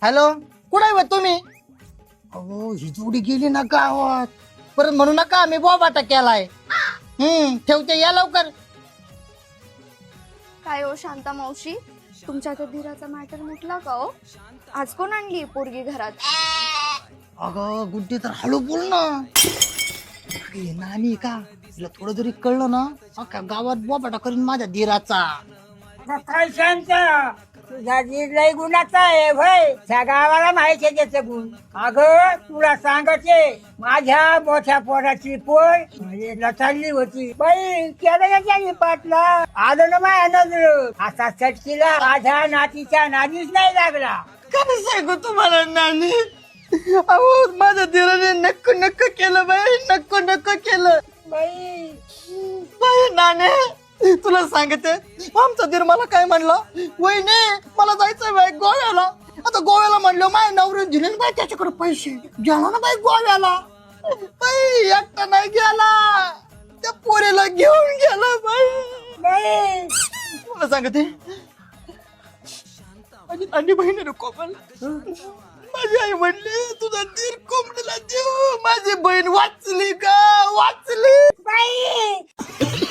Hello, कुठे आहे तुम्ही? अहो ही जोडी गेली ना गावात. परत म्हणू नका मी बोबाटा केलाय. ठेवते, या लवकर. काय हो शांता मावशी, तुमच्या त्या धीराचा मॅटर मिटला का हो? आज कोण आणली पोरगी घरात? अगं गुड्डी तर हळू बोल ना. अगे नानी का तिला थोडं जरी कळलं ना अख्ख्या गावात बोबाटा करीन माझ्या धीराचा. काय शांत, तुझा जीव लय गुणाचा आहे भाई, त्या गावाला माहिती आहे त्याचं गुण. अगं तुला सांगते, माझ्या मोठ्या पोराची पोर म्हणजे चालली होती बाई, केलं ना त्याने पाटला, आलं ना माझ्या नजर, असा चटकीला माझ्या नातीच्या नादीच नाही लागला. काय सांगू तुम्हाला नानी, अहो माझ्या धीराने नक्क नक्क केलं बाई, नक्क नक्क केलं बाई बाई. नाने तुला सांगते, आमचा धीर मला काय म्हणलं, वहिनी मला जायचं बाई गोव्याला. आता गोव्याला म्हणलं माझ्या नवऱ्याने दिले ना बाई त्याच्याकडे पैसे, गेला ना बाई गोव्याला. बाई एकटा नाही गेला, त्या पोरीला घेऊन गेला बाई. बाई तुला सांगते, माझी नानी बहीण आहे कोमल, माझी आई म्हणली तुझा धीर कोंबडीला देऊ. माझी बहीण वाचली का, वाचली बाई